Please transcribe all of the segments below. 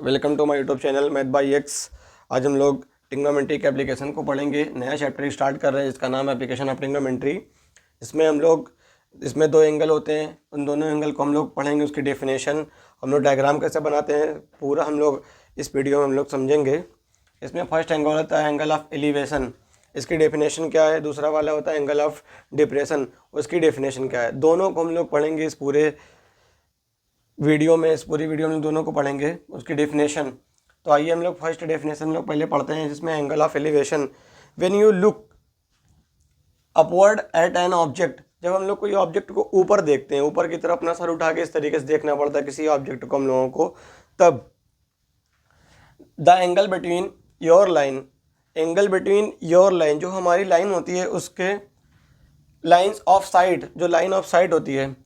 Welcome to my YouTube channel math by X. आज हम लोग ट्रिग्नोमेट्री के एप्लीकेशन को पढ़ेंगे। नया चैप्टर स्टार्ट कर रहे हैं जिसका नाम है एप्लीकेशन ऑफ ट्रिग्नोमेट्री। इसमें दो एंगल होते हैं, उन दोनों एंगल को हम लोग पढ़ेंगे, उसकी डेफिनेशन, हम लोग डायग्राम कैसे बनाते हैं, पूरा हम लोग इस वीडियो में हम लोग समझेंगे। इसमें फर्स्ट एंगल होता है एंगल ऑफ एलिवेशन, इसकी डेफिनेशन क्या है। दूसरा वाला होता है एंगल ऑफ डिप्रेशन, उसकी डेफिनेशन क्या है। दोनों को हम लोग पढ़ेंगे इस पूरी वीडियो में दोनों को पढ़ेंगे, उसकी डेफिनेशन। तो आइए हम लोग फर्स्ट डेफिनेशन लोग पहले पढ़ते हैं, जिसमें angle of elevation. When you look upward at an object, जब हम लोग कोई ऑब्जेक्ट को ऊपर देखते हैं, ऊपर की तरफ अपना सर उठा के इस तरीके से देखना पड़ता है किसी ऑब्जेक्ट को हम लोगों को, तब the angle between your line, angle between your line, जो हमारी लाइन होती है उसके लाइन्स ऑफ साइड, जो लाइन ऑफ साइड होती है,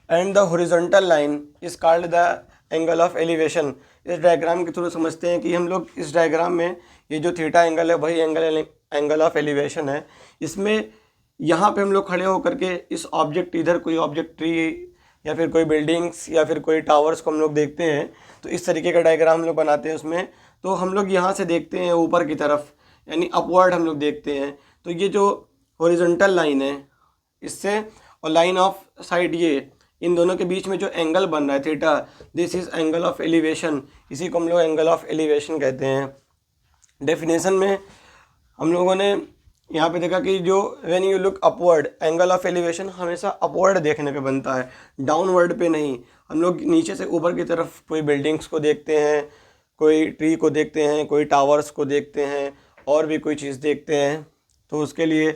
and the horizontal line is called the angle of elevation. इस डायग्राम के थ्रू समझते हैं कि हम लोग इस डायग्राम में ये जो थीटा एंगल है वही एंगल ऑफ एलिवेशन है। इसमें यहाँ पे हम लोग खड़े होकर के इस ऑब्जेक्ट, इधर कोई ऑब्जेक्ट, ट्री या फिर कोई बिल्डिंग्स या फिर कोई टावर्स को हम लोग देखते हैं, तो इस तरीके का डायग्राम हम लोग बनाते हैं उसमें। तो हम लोग यहाँ से देखते हैं ऊपर की तरफ, यानी अपवर्ड हम लोग देखते हैं। तो ये जो हॉरिजॉन्टल लाइन है इससे और लाइन ऑफ साइड, ये इन दोनों के बीच में जो एंगल बन रहा है theta, this is angle of elevation, इसी को हम लोग एंगल ऑफ एलिवेशन कहते हैं। डेफिनेशन में हम लोगों ने यहाँ पे देखा कि जो when you look upward, angle of elevation हमेशा अपवर्ड देखने पे बनता है, डाउनवर्ड पे नहीं। हम लोग नीचे से ऊपर की तरफ कोई बिल्डिंग्स को देखते हैं, कोई ट्री को देखते हैं, कोई टावर्स को देखते हैं, और भी कोई चीज़ देखते हैं, तो उसके लिए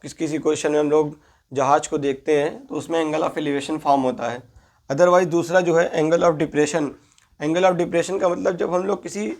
किसी क्वेश्चन में हम लोग जहाज को देखते हैं, तो उसमें एंगल ऑफ एलिवेशन फॉर्म होता है। अदरवाइज दूसरा जो है angle of depression, angle of depression का मतलब जब हम लोग किसी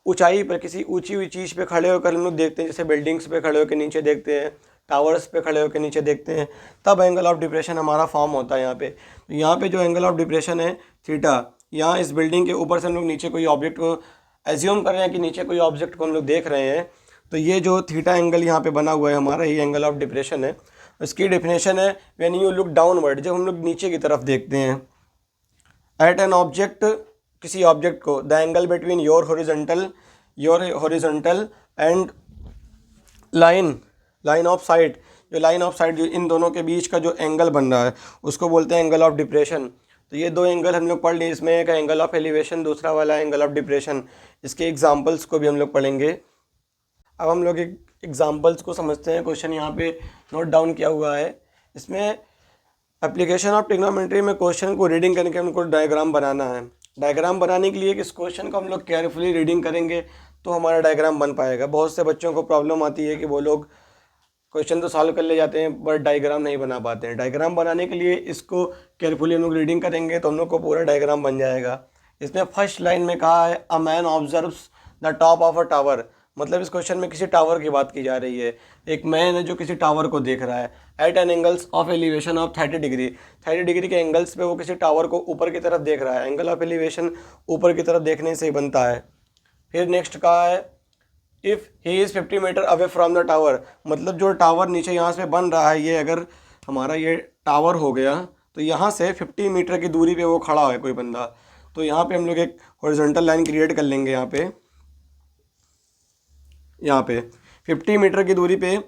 ऊंचाई पर, किसी ऊंची हुई चीज़ पे खड़े होकर हम लोग देखते हैं, जैसे बिल्डिंग्स पे खड़े होकर नीचे देखते हैं, टावर्स पे खड़े होकर नीचे देखते हैं, तब एंगल ऑफ डिप्रेशन हमारा फॉर्म होता है यहाँ पे। तो यहाँ पे जो एंगल ऑफ डिप्रेशन है थीटा, यहाँ इस बिल्डिंग के ऊपर से हम लोग नीचे कोई ऑब्जेक्ट को एज्यूम कर रहे हैं कि नीचे कोई ऑब्जेक्ट को हम लोग देख रहे हैं, तो ये जो थीटा एंगल यहाँ पे बना हुआ है हमारा, ये एंगल ऑफ डिप्रेशन है। इसकी डेफिनेशन है व्हेन यू लुक डाउनवर्ड, जब हम लोग नीचे की तरफ देखते हैं, एट एन ऑब्जेक्ट, किसी ऑब्जेक्ट को, the angle between your horizontal and line of side, जो लाइन ऑफ साइड, जो इन दोनों के बीच का जो एंगल बन रहा है उसको बोलते हैं एंगल ऑफ डिप्रेशन। तो ये दो एंगल हम लोग पढ़ लिए, इसमें एक एंगल ऑफ एलिवेशन, दूसरा वाला एंगल ऑफ डिप्रेशन। इसके एग्जाम्पल्स को भी हम लोग पढ़ेंगे। अब हम लोग एक एग्जाम्पल्स को समझते हैं। क्वेश्चन यहाँ पे नोट डाउन किया हुआ है। इसमें एप्लीकेशन ऑफ ट्रिग्नोमेट्री में क्वेश्चन को रीडिंग करके हमको डायग्राम बनाना है। डायग्राम बनाने के लिए इस क्वेश्चन को हम लोग केयरफुली रीडिंग करेंगे तो हमारा डायग्राम बन पाएगा। बहुत से बच्चों को प्रॉब्लम आती है कि वो लोग क्वेश्चन तो सॉल्व कर ले जाते हैं बट डायग्राम नहीं बना पाते हैं। डायग्राम बनाने के लिए इसको केयरफुली हम लोग रीडिंग करेंगे तो हम लोग को पूरा डायग्राम बन जाएगा। इसमें फर्स्ट लाइन में कहा है a man observes the top of a tower, मतलब इस क्वेश्चन में किसी टावर की बात की जा रही है। एक मैन है जो किसी टावर को देख रहा है, at an angles of elevation of 30 degree, 30 degree के एंगल्स पे वो किसी टावर को ऊपर की तरफ देख रहा है। एंगल ऑफ एलिवेशन ऊपर की तरफ देखने से ही बनता है। फिर नेक्स्ट कहा है if he is 50 meter away from the tower, मतलब जो टावर नीचे यहाँ से बन रहा है, ये अगर हमारा ये टावर हो गया तो यहाँ से 50 मीटर की दूरी पे वो खड़ा है कोई बंदा, तो यहाँ पे हम लोग एक हॉरिजॉन्टल लाइन क्रिएट कर लेंगे। यहाँ पे 50 मीटर की दूरी पे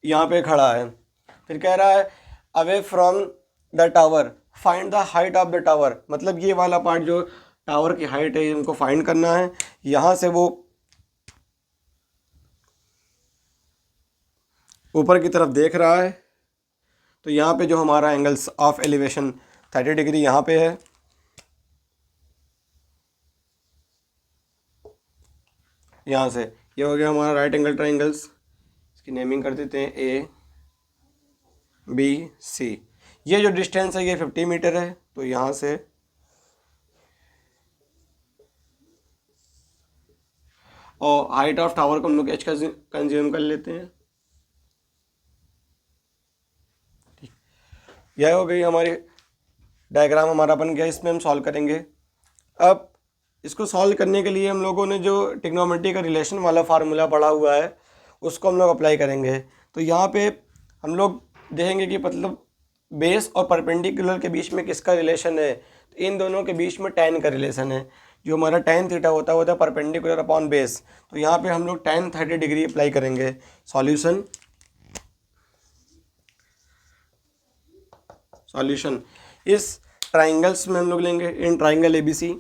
यहाँ पे खड़ा है। फिर कह रहा है away from the tower find the height of the tower, मतलब ये वाला पार्ट जो टावर की हाइट है इनको फाइंड करना है। यहाँ से वो ऊपर की तरफ देख रहा है, तो यहाँ पे जो हमारा एंगल्स ऑफ एलिवेशन 30 डिग्री यहाँ पे है। यहाँ से ये हो गया हमारा राइट एंगल ट्राइंगल्स, इसकी नेमिंग कर देते हैं ए बी सी। ये जो डिस्टेंस है ये 50 मीटर है, तो यहाँ से और हाइट ऑफ टावर को हम लोग एच का कंज्यूम कर लेते हैं। यह हो गई हमारी डायग्राम, हमारा बन गया। इसमें हम सॉल्व करेंगे। अब इसको सॉल्व करने के लिए हम लोगों ने जो ट्रिग्नोमेट्री का रिलेशन वाला फार्मूला पढ़ा हुआ है उसको हम लोग अप्लाई करेंगे। तो यहाँ पे हम लोग देखेंगे कि मतलब बेस और परपेंडिकुलर के बीच में किसका रिलेशन है, तो इन दोनों के बीच में tan का रिलेशन है। जो हमारा tan थीटा होता है परपेंडिकुलर अपॉन बेस। तो यहाँ पे हम लोग tan 30 डिग्री अप्लाई करेंगे। सॉल्यूशन इस ट्राइंगल्स में हम लोग लेंगे इन ट्राइंगल ABC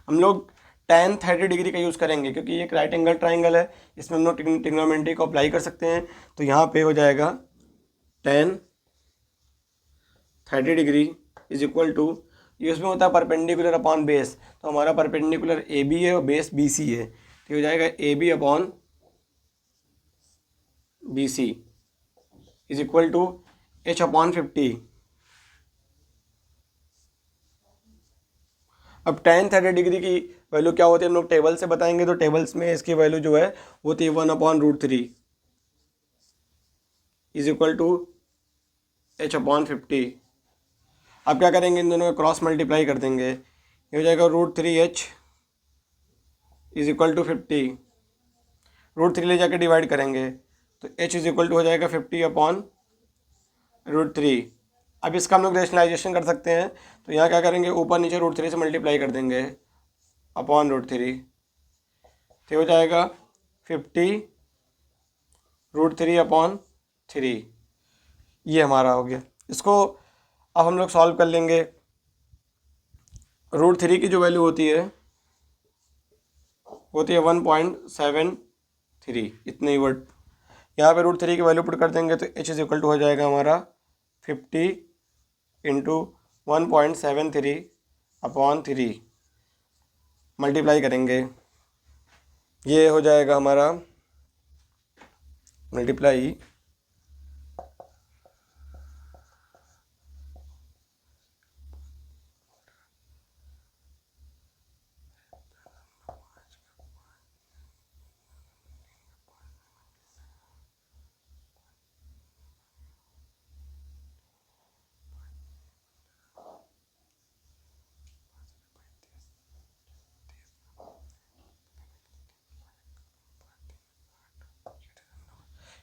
हम लोग tan 30 डिग्री का यूज़ करेंगे क्योंकि ये एक राइट एंगल ट्राइंगल है, इसमें हम लोग ट्रिग्नोमेट्री को अप्लाई कर सकते हैं। तो यहाँ पे हो जाएगा tan 30 degree is equal to, ये उसमें होता है परपेंडिकुलर अपॉन बेस, तो हमारा परपेंडिकुलर AB है और बेस BC है, तो हो जाएगा AB upon BC is equal to H upon 50। अब tan 30 डिग्री की वैल्यू क्या होती है हम लोग टेबल से बताएंगे। तो टेबल्स में इसकी वैल्यू जो है वो होती है 1/√3 is equal to H upon 50। अब क्या करेंगे, इन दोनों का क्रॉस मल्टीप्लाई कर देंगे, ये हो जाएगा √3H इज इक्वल टू 50। √3 ले जाकर डिवाइड करेंगे तो H इज इक्वल टू हो जाएगा 50 अपॉन √3। अब इसका हम लोग रेशनलाइजेशन कर सकते हैं, तो यहाँ क्या करेंगे, ऊपर नीचे √3 से मल्टीप्लाई कर देंगे अपॉन √3, तो हो जाएगा 50 √3 अपॉन 3। ये हमारा हो गया। इसको अब हम लोग सॉल्व कर लेंगे। √3 की जो वैल्यू होती है 1.73, इतने ही वर्ड। यहाँ पे √3 की वैल्यू पुट कर देंगे तो H इज इक्वल टू हो जाएगा हमारा 50 इंटू 1.73 अपॉन 3, मल्टीप्लाई करेंगे, ये हो जाएगा हमारा मल्टीप्लाई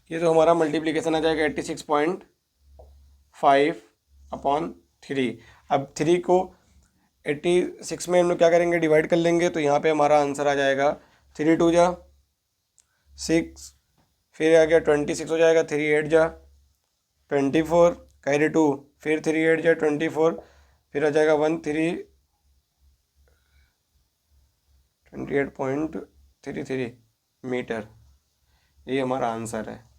ये तो हमारा मल्टीप्लिकेशन आ जाएगा 86.5 अपॉन 3। अब 3 को 86 में हम लोग क्या करेंगे, डिवाइड कर लेंगे, तो यहाँ पे हमारा आंसर आ जाएगा 3 2 जा 6, फिर आ गया 26 हो जाएगा, 3 8 जा 24, कैरी 2, फिर 3 8 जा 24, फिर आ जाएगा 28.33 मीटर। ये हमारा आंसर है।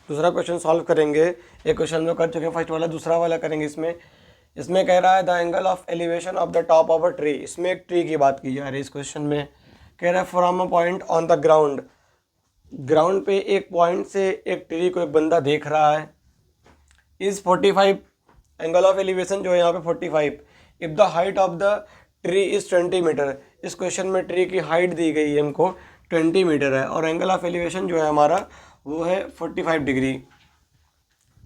दूसरा क्वेश्चन सॉल्व करेंगे। एक क्वेश्चन हम लोग कर चुके हैं फर्स्ट वाला, दूसरा वाला करेंगे। इसमें कह रहा है the angle of elevation of the top of a tree. इसमें एक ट्री की बात की जा रही है। इस क्वेश्चन में कह रहा है from a point on the ground, ground पे एक पॉइंट से एक ट्री को एक बंदा देख रहा है, इज 45, एंगल ऑफ एलिवेशन जो है यहाँ पे 45, if the height of the tree is 20 meter. इस क्वेश्चन में ट्री की हाइट दी गई है हमको 20 मीटर है, और एंगल ऑफ एलिवेशन जो है हमारा वो है 45 डिग्री।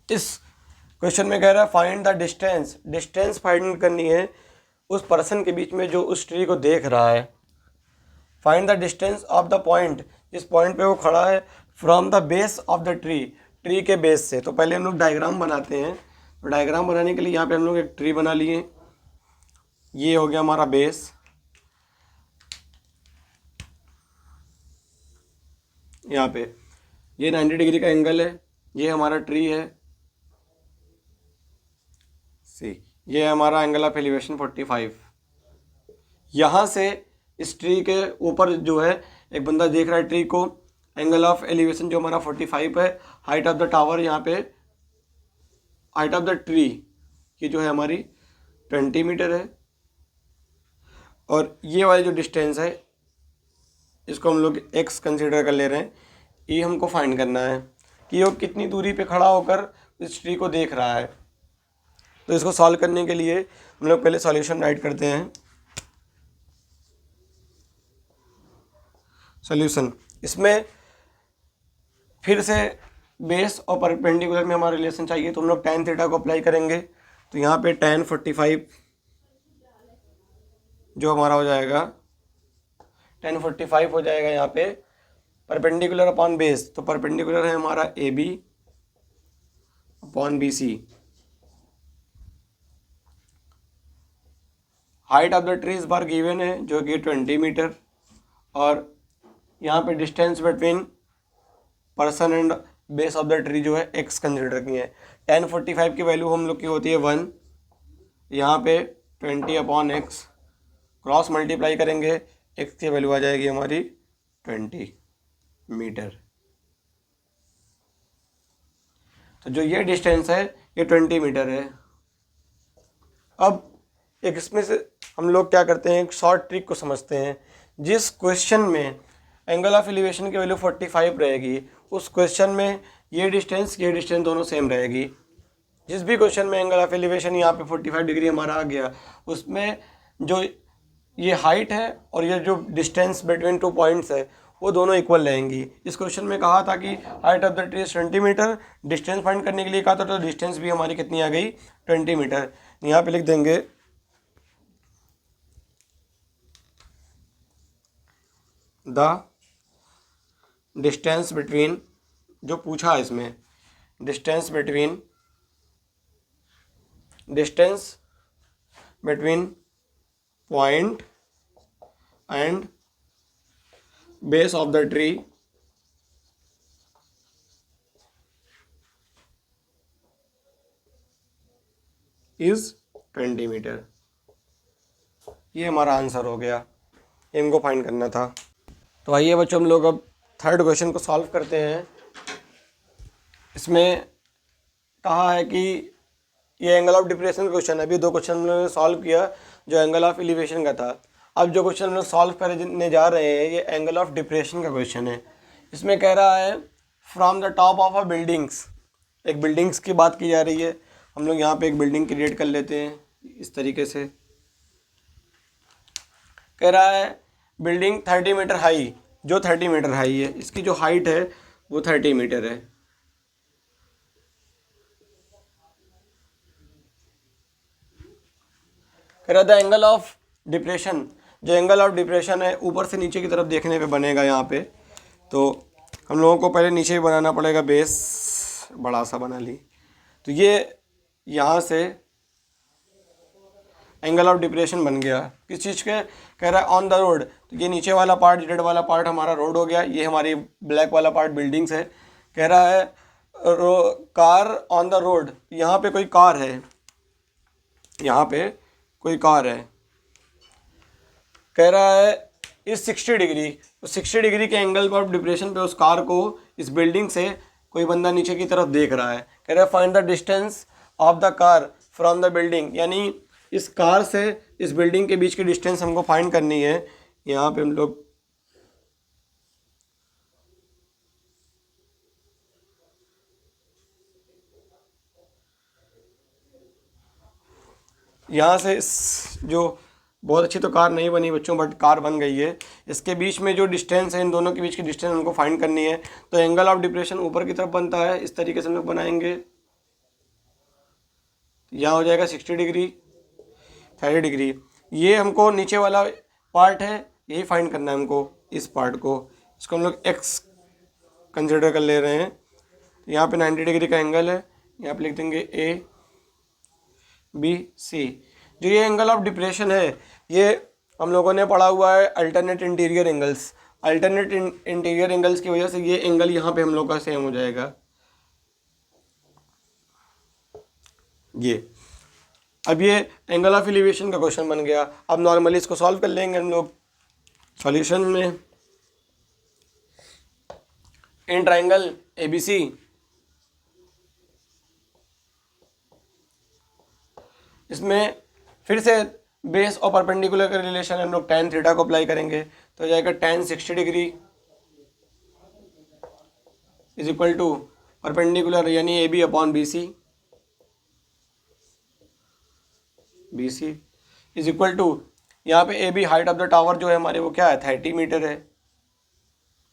इस क्वेश्चन में कह रहा है find the distance, distance find करनी है उस पर्सन के बीच में जो उस ट्री को देख रहा है। Find the distance of the point, जिस पॉइंट पे वो खड़ा है, from the base of the tree, tree के बेस से। तो पहले हम लोग डायग्राम बनाते हैं। तो डायग्राम बनाने के लिए यहाँ पे हम लोग एक ट्री बना लिए। ये हो गया हमारा बेस, यहाँ पे ये 90 डिग्री का एंगल है, ये हमारा ट्री है सी, ये हमारा एंगल ऑफ एलिवेशन 45। यहाँ से इस ट्री के ऊपर जो है एक बंदा देख रहा है ट्री को, एंगल ऑफ एलिवेशन जो हमारा 45 है। हाइट ऑफ द टावर यहाँ पे, हाइट ऑफ द ट्री ये जो है हमारी 20 मीटर है, और ये वाली जो डिस्टेंस है इसको हम लोग x कंसिडर कर ले रहे हैं। ये हमको फाइंड करना है कि वो कितनी दूरी पे खड़ा होकर इस ट्री को देख रहा है। तो इसको सॉल्व करने के लिए हम लोग पहले सॉल्यूशन राइट करते हैं। सॉल्यूशन, इसमें फिर से बेस और परपेंडिकुलर में हमारा रिलेशन चाहिए, तो हम लोग tan थीटा को अप्लाई करेंगे। तो यहाँ पे tan 45 जो हमारा हो जाएगा, tan 45 हो जाएगा यहाँ पे परपेंडिकुलर अपॉन बेस। तो परपेंडिकुलर है हमारा AB upon B C. Height of the tree इस बार गिवन है जो कि 20 मीटर, और यहाँ पे distance between person and base of the tree जो है x कंसिडर की है। 1045 की वैल्यू हम लोग की होती है 1, यहाँ पे 20 अपॉन एक्स, क्रॉस मल्टीप्लाई करेंगे x की वैल्यू आ जाएगी हमारी 20 मीटर। तो जो ये डिस्टेंस है ये 20 मीटर है। अब एक इसमें से हम लोग क्या करते हैं, एक शॉर्ट ट्रिक को समझते हैं। जिस क्वेश्चन में एंगल ऑफ एलिवेशन की वैल्यू 45 रहेगी, उस क्वेश्चन में ये डिस्टेंस दोनों सेम रहेगी। जिस भी क्वेश्चन में एंगल ऑफ एलिवेशन यहाँ पे 45 डिग्री हमारा आ गया, उसमें जो ये हाइट है और ये जो डिस्टेंस बिटवीन 2 पॉइंट्स है वो दोनों इक्वल रहेंगी। इस क्वेश्चन में कहा था कि height of the tree 20 meter, distance find करने के लिए कहा था, तो डिस्टेंस भी हमारी कितनी आ गई, 20 मीटर। यहाँ पे लिख देंगे द डिस्टेंस बिटवीन, जो पूछा है इसमें, distance between point and base of the tree is 20 meter. ये हमारा आंसर हो गया, इनको फाइंड करना था। तो आइए बच्चों हम लोग अब थर्ड क्वेश्चन को सॉल्व करते हैं। इसमें कहा है कि ये एंगल ऑफ डिप्रेशन का क्वेश्चन है। अभी 2 क्वेश्चन हम लोगों ने सॉल्व किया जो एंगल ऑफ एलिवेशन का था। अब जो क्वेश्चन हम लोग सॉल्व करने जा रहे हैं ये एंगल ऑफ डिप्रेशन का क्वेश्चन है। इसमें कह रहा है from the top of a buildings, एक बिल्डिंग्स की बात की जा रही है। हम लोग यहाँ पे एक बिल्डिंग क्रिएट कर लेते हैं इस तरीके से। कह रहा है बिल्डिंग 30 मीटर हाई, जो 30 मीटर हाई है, इसकी जो हाइट है वो 30 मीटर है। कह रहा था एंगल ऑफ डिप्रेशन, जो एंगल ऑफ डिप्रेशन है ऊपर से नीचे की तरफ देखने पे बनेगा यहाँ पे। तो हम लोगों को पहले नीचे भी बनाना पड़ेगा, बेस बड़ा सा बना ली। तो ये यहाँ से एंगल ऑफ डिप्रेशन बन गया किस चीज़ के, कह रहा है ऑन द रोड। तो ये नीचे वाला पार्ट, रेड वाला पार्ट हमारा रोड हो गया, ये हमारी ब्लैक वाला पार्ट बिल्डिंग्स है। कह रहा है कार ऑन द रोड, यहाँ पे कोई कार है, यहाँ पे कोई कार है। कह रहा है इस 60 डिग्री, तो 60 डिग्री के एंगल ऑफ डिप्रेशन पे उस कार को, इस बिल्डिंग से कोई बंदा नीचे की तरफ देख रहा है। कह रहा है find the distance of the car from the building, यानी इस कार से इस बिल्डिंग के बीच की डिस्टेंस हमको फाइंड करनी है। यहाँ पे हम लोग यहाँ से इस, जो बहुत अच्छी तो कार नहीं बनी बच्चों, बट कार बन गई है, इसके बीच में जो डिस्टेंस है, इन दोनों के बीच की डिस्टेंस हमको फाइंड करनी है। तो एंगल ऑफ डिप्रेशन ऊपर की तरफ बनता है, इस तरीके से हम लोग बनाएंगे। यहाँ हो जाएगा 60 डिग्री, 30 डिग्री। ये हमको नीचे वाला पार्ट है, यही फाइंड करना है हमको, इस पार्ट को। इसको हम लोग एक्स कंसिडर कर ले रहे हैं। यहाँ पे 90 डिग्री का एंगल है, यहाँ पे लिख देंगे ए बी सी। जो ये एंगल ऑफ डिप्रेशन है ये हम लोगों ने पढ़ा हुआ है alternate interior angles. Alternate interior angles की वजह से ये एंगल यहाँ पे हम लोग का सेम हो जाएगा। ये अब ये एंगल ऑफ एलिवेशन का क्वेश्चन बन गया। अब नॉर्मली इसको सॉल्व कर लेंगे हम लोग सॉल्यूशन में। इन ट्राइंगल ABC इसमें फिर से बेस और परपेंडिकुलर का रिलेशन हम लोग tan थीटा को अप्लाई करेंगे। तो हो जाएगा tan 60 degree is equal to perpendicular यानी AB upon BC is equal to, यहाँ पे AB height of the tower जो है हमारे वो क्या है 30 मीटर है,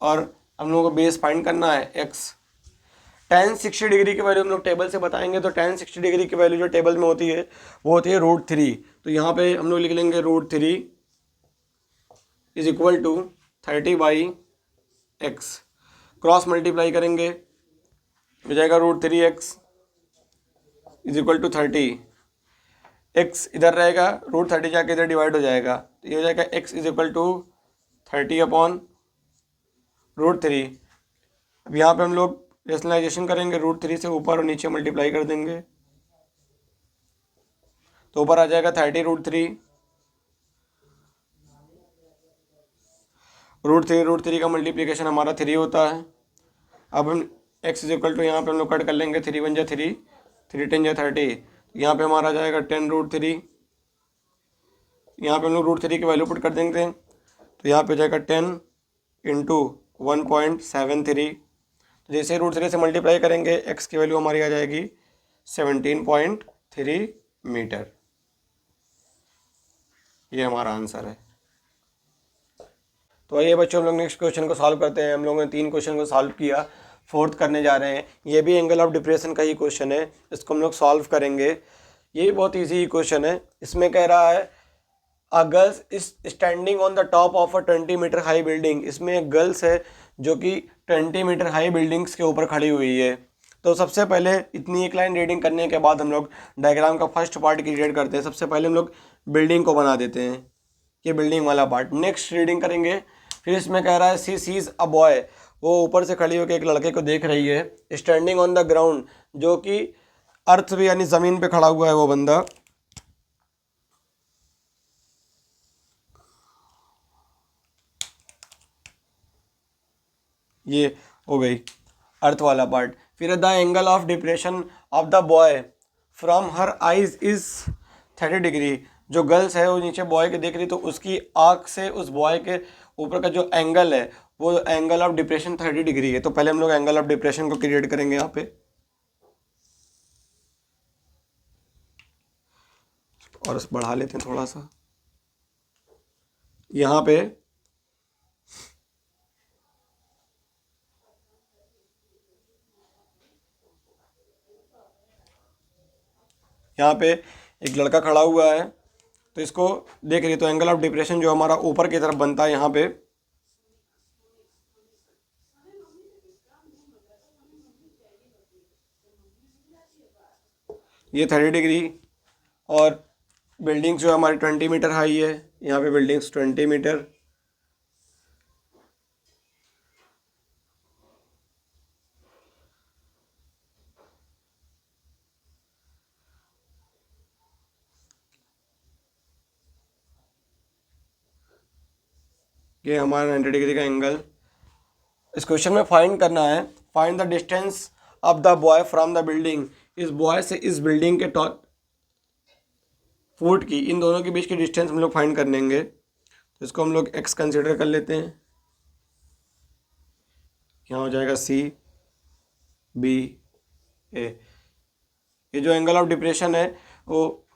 और हम लोगों को बेस फाइंड करना है x। tan 60 डिग्री की वैल्यू हम लोग टेबल से बताएंगे। तो tan 60 डिग्री की वैल्यू जो टेबल में होती है वो होती है √3। तो यहाँ पे हम लोग लिख लेंगे √3 is equal to 30/x, cross multiply करेंगे हो जाएगा √3x is equal to 30, x इधर रहेगा, √30 जाके इधर डिवाइड हो जाएगा, तो ये हो जाएगा X is equal to 30 upon √3। अब यहाँ पे हम लोग रेशनलाइजेशन करेंगे, √3 से ऊपर और नीचे मल्टीप्लाई कर देंगे, तो ऊपर आ जाएगा 30 √3, √3 का मल्टीप्लिकेशन हमारा 3 होता है। अब हम x इज इक्वल टू यहाँ पे हम लोग कट कर लेंगे, 3 1 जा 3, 3 10 जा 30, यहाँ पे हमारा आ जाएगा 10 √3, यहाँ पे हम लोग √3 की वैल्यू पुट कर देंगे, तो यहाँ पे हो जाएगा 10 इंटू 1.73, तो जैसे √3 से मल्टीप्लाई करेंगे x की वैल्यू हमारी आ जाएगी 17.3 मीटर। ये हमारा आंसर है। तो आइए बच्चों हम लोग नेक्स्ट क्वेश्चन को सॉल्व करते हैं। हम लोगों ने 3 क्वेश्चन को सॉल्व किया, फोर्थ करने जा रहे हैं। ये भी एंगल ऑफ डिप्रेशन का ही क्वेश्चन है, इसको हम लोग सॉल्व करेंगे। ये बहुत ईजी क्वेश्चन है। इसमें कह रहा है a girls is standing on the top of a 20 metre high building. इसमें एक गर्ल्स है जो कि 20 मीटर हाई बिल्डिंग्स के ऊपर खड़ी हुई है। तो सबसे पहले इतनी एक लाइन रीडिंग करने के बाद हम लोग डायग्राम का फर्स्ट पार्ट क्रिएट करते हैं। सबसे पहले हम लोग बिल्डिंग को बना देते हैं, ये बिल्डिंग वाला पार्ट। नेक्स्ट रीडिंग करेंगे, फिर इसमें कह रहा है सी सीज अ बॉय, वो ऊपर से खड़ी होकर एक लड़के को देख रही है। स्टैंडिंग ऑन द ग्राउंड, जो कि अर्थ पे यानी ज़मीन पे खड़ा हुआ है वो बंदा। ये हो गई अर्थ वाला पार्ट। फिर the angle of depression of the boy from her eyes is 30 degree. जो गर्ल्स है वो नीचे बॉय के देख रही, तो उसकी आँख से उस बॉय के ऊपर का जो एंगल है वो एंगल ऑफ डिप्रेशन 30 डिग्री है। तो पहले हम लोग एंगल ऑफ डिप्रेशन को क्रिएट करेंगे यहाँ पे, और बढ़ा लेते हैं थोड़ा सा। यहाँ पे एक लड़का खड़ा हुआ है, तो इसको देख रही है, तो एंगल ऑफ डिप्रेशन जो हमारा ऊपर की तरफ बनता है यहाँ पे, ये 30 डिग्री। और बिल्डिंग्स जो हमारी 20 मीटर हाई है, यहाँ पे बिल्डिंग्स 20 मीटर। ये हमारा 90 डिग्री का एंगल। इस क्वेश्चन में फाइंड करना है, find the distance of the boy from the building. इस बॉय से इस बिल्डिंग के टॉप फुट की, इन दोनों के बीच की डिस्टेंस हम लोग फाइंड कर लेंगे। तो इसको हम लोग x कंसिडर कर लेते हैं। यहाँ हो जाएगा C B A। ये जो एंगल ऑफ डिप्रेशन है वो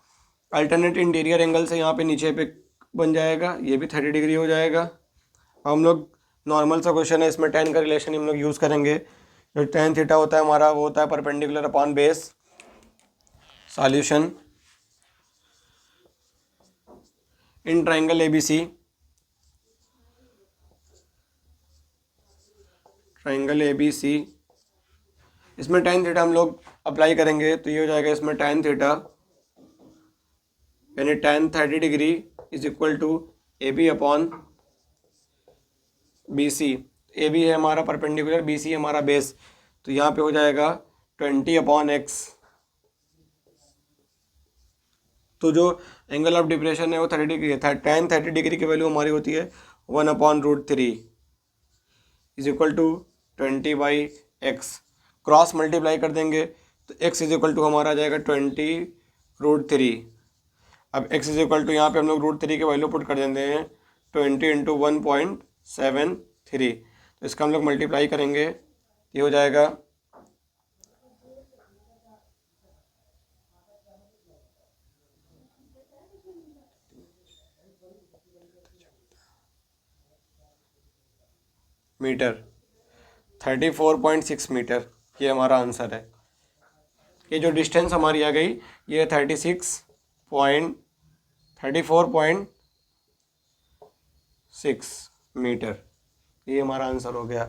अल्टरनेट इंटीरियर एंगल से यहाँ पे नीचे पे बन जाएगा, ये भी 30 डिग्री हो जाएगा। हम लोग नॉर्मल सा क्वेश्चन है, इसमें tan का रिलेशन हम लोग यूज़ करेंगे। जो tan थीटा होता है हमारा वो होता है perpendicular upon base. Solution in triangle ABC, triangle ABC, इसमें tan थीटा हम लोग अप्लाई करेंगे, तो ये हो जाएगा इसमें tan थीटा यानी tan 30 degree is equal to AB upon BC। AB है हमारा परपेंडिकुलर, BC है हमारा बेस, तो यहाँ पे हो जाएगा 20 अपॉन x। तो जो एंगल ऑफ डिप्रेशन है वो 30 डिग्री है। tan 30 डिग्री की वैल्यू हमारी होती है 1 upon √3 is equal to 20/x। Cross multiply कर देंगे तो x इज इक्वल टू हमारा आ जाएगा 20√3। अब x इज इक्वल टू यहाँ पे हम लोग √3 की वैल्यू पुट कर देते हैं 20 इंटू 1.73। तो इसका हम लोग मल्टीप्लाई करेंगे, ये हो जाएगा मीटर, 34.6 मीटर। ये हमारा आंसर है। ये जो डिस्टेंस हमारी आ गई ये 34.6 मीटर। ये हमारा आंसर हो गया।